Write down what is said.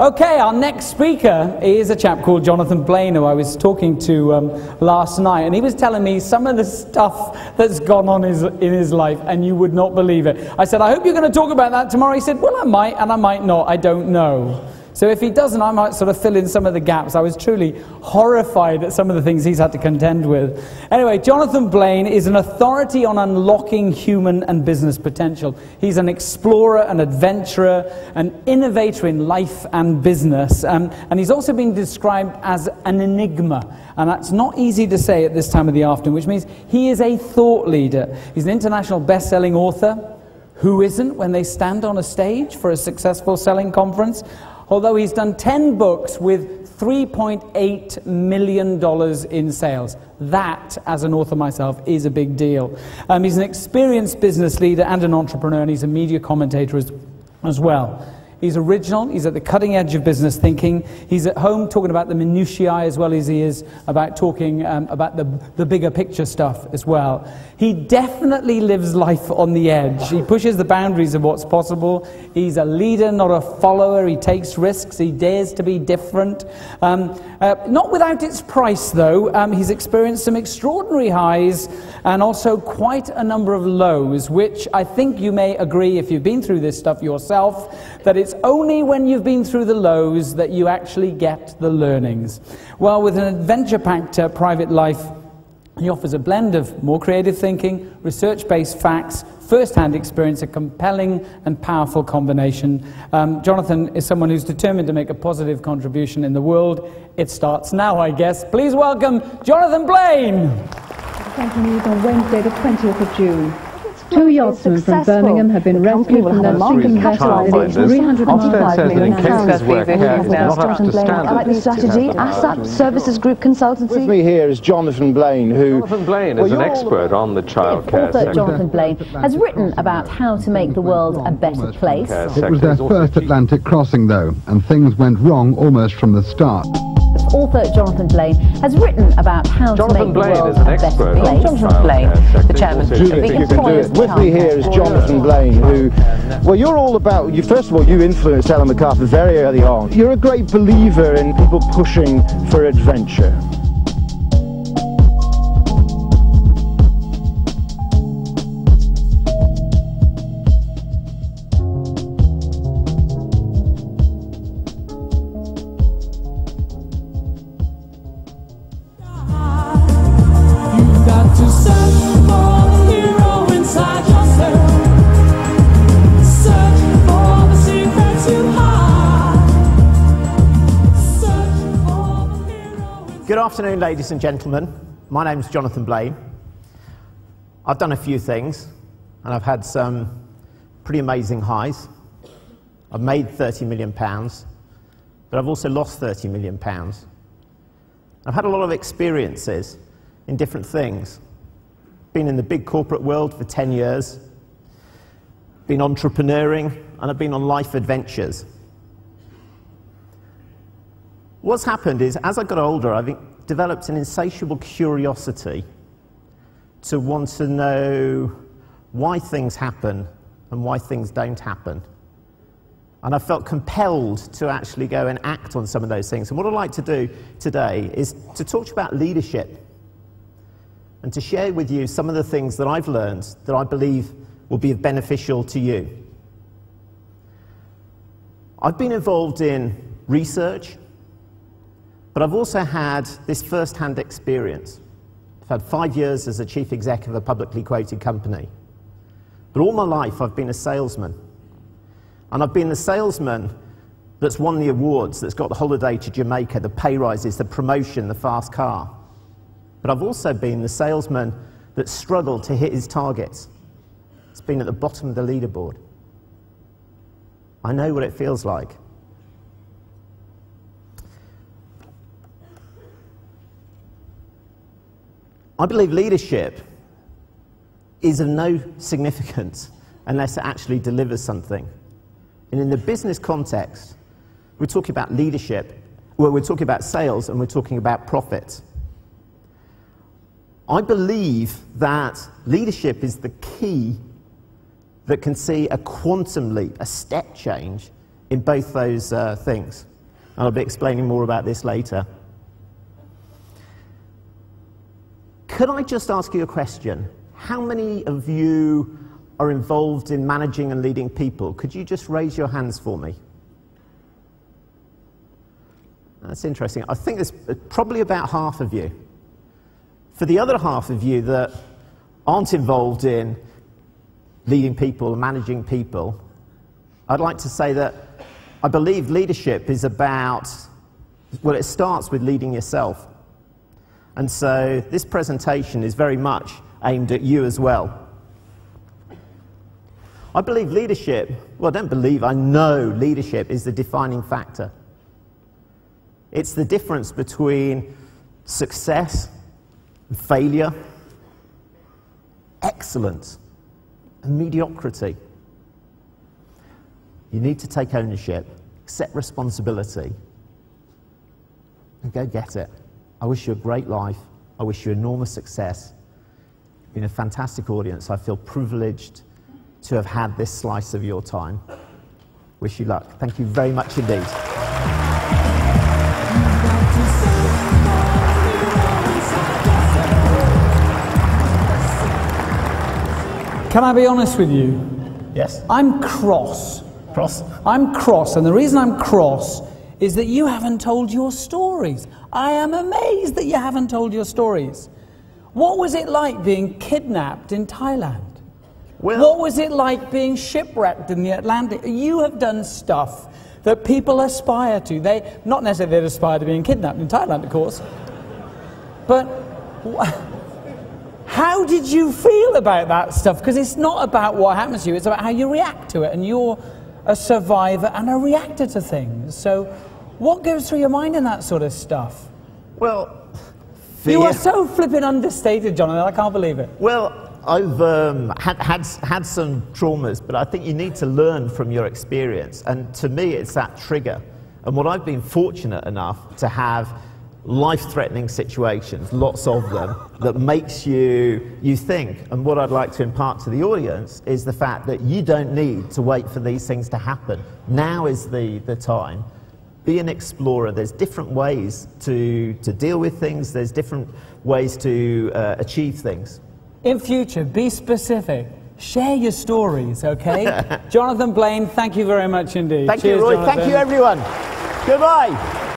Okay, our next speaker is a chap called Jonathan Blain, who I was talking to last night, and he was telling me some of the stuff that's gone on in his life, and you would not believe it. I said, I hope you're going to talk about that tomorrow. He said, well, I might, and I might not. I don't know. So if he doesn't, I might sort of fill in some of the gaps. I was truly horrified at some of the things he's had to contend with. Anyway, Jonathan Blain is an authority on unlocking human and business potential. He's an explorer, an adventurer, an innovator in life and business. And he's also been described as an enigma. And that's not easy to say at this time of the afternoon, which means he is a thought leader. He's an international best-selling author. Who isn't when they stand on a stage for a successful selling conference? Although he's done 10 books with $3.8 million in sales. That, as an author myself, is a big deal. He's an experienced business leader and an entrepreneur, and he's a media commentator as well. He's original, he's at the cutting edge of business thinking. He's at home talking about the minutiae as well as he is about talking about the bigger picture stuff as well. He definitely lives life on the edge. He pushes the boundaries of what's possible. He's a leader, not a follower. He takes risks. He dares to be different. Not without its price, though. He's experienced some extraordinary highs and also quite a number of lows, which I think you may agree, if you've been through this stuff yourself, that it's only when you've been through the lows that you actually get the learnings. Well, with an adventure-packed private life, he offers a blend of more creative thinking, research-based facts, first-hand experience, a compelling and powerful combination. Jonathan is someone who's determined to make a positive contribution in the world. It starts now, I guess. Please welcome Jonathan Blain. Thank you. On Wednesday, the 20th of June. Two yachtsmen from Birmingham have been rescued from their sinking vessel at £305 million. I like the strategy. ASAP Services Group Consultancy. With me here is Jonathan Blain, who... Jonathan Blain is an expert on the childcare sector. Author Jonathan Blain has written about how to make the world a better place. It was their first Atlantic crossing, though, and things went wrong almost from the start. Author Jonathan Blain has written about how to make the world a better place. Jonathan Blain, the chairman of the Employers' With me here is Jonathan Blain, who, well, you're all about, first of all, you influenced Ellen MacArthur very early on. You're a great believer in people pushing for adventure. Good afternoon, ladies and gentlemen. My name's Jonathan Blain. I've done a few things, and I've had some pretty amazing highs. I've made £30 million, but I've also lost £30 million. I've had a lot of experiences in different things. Been in the big corporate world for 10 years, been entrepreneuring, and I've been on life adventures. What's happened is, as I got older, I've developed an insatiable curiosity to want to know why things happen and why things don't happen. And I felt compelled to actually go and act on some of those things. And what I'd like to do today is to talk to you about leadership and to share with you some of the things that I've learned that I believe will be beneficial to you. I've been involved in research, but I've also had this first-hand experience. I've had 5 years as a chief exec of a publicly quoted company. But all my life, I've been a salesman. And I've been the salesman that's won the awards, that's got the holiday to Jamaica, the pay rises, the promotion, the fast car. But I've also been the salesman that struggled to hit his targets. It's been at the bottom of the leaderboard. I know what it feels like. I believe leadership is of no significance unless it actually delivers something. And in the business context, we're talking about leadership, well, we're talking about sales, and we're talking about profit. I believe that leadership is the key that can see a quantum leap, a step change in both those things. And I'll be explaining more about this later. Could I just ask you a question? How many of you are involved in managing and leading people? Could you just raise your hands for me? That's interesting. I think there's probably about half of you. For the other half of you that aren't involved in leading people and managing people, I'd like to say that I believe leadership is about, well, it starts with leading yourself. And so this presentation is very much aimed at you as well. I believe leadership, well, I don't believe, I know leadership is the defining factor. It's the difference between success and failure, excellence and mediocrity. You need to take ownership, accept responsibility, and go get it. I wish you a great life. I wish you enormous success. You've been a fantastic audience. I feel privileged to have had this slice of your time. Wish you luck. Thank you very much indeed. Can I be honest with you? Yes? I'm cross. Cross? I'm cross, and the reason I'm cross is that you haven't told your stories. I am amazed that you haven't told your stories. What was it like being kidnapped in Thailand? Well, what was it like being shipwrecked in the Atlantic? You have done stuff that people aspire to. Not necessarily they aspire to being kidnapped in Thailand, of course. But how did you feel about that stuff? Because it's not about what happens to you, it's about how you react to it. And you're a survivor and a reactor to things. So what goes through your mind in that sort of stuff? Well, fear. You are so flippin' understated, Jonathan, I can't believe it. Well, I've had some traumas, but I think you need to learn from your experience. And to me, it's that trigger. And what I've been fortunate enough to have life-threatening situations, lots of them, that makes you think. And what I'd like to impart to the audience is the fact that you don't need to wait for these things to happen. Now is the time. Be an explorer. There's different ways to deal with things. There's different ways to achieve things. In future, be specific. Share your stories, okay? Jonathan Blain, thank you very much indeed. Thank Cheers, you, Roy. Jonathan. Thank you, everyone. Goodbye.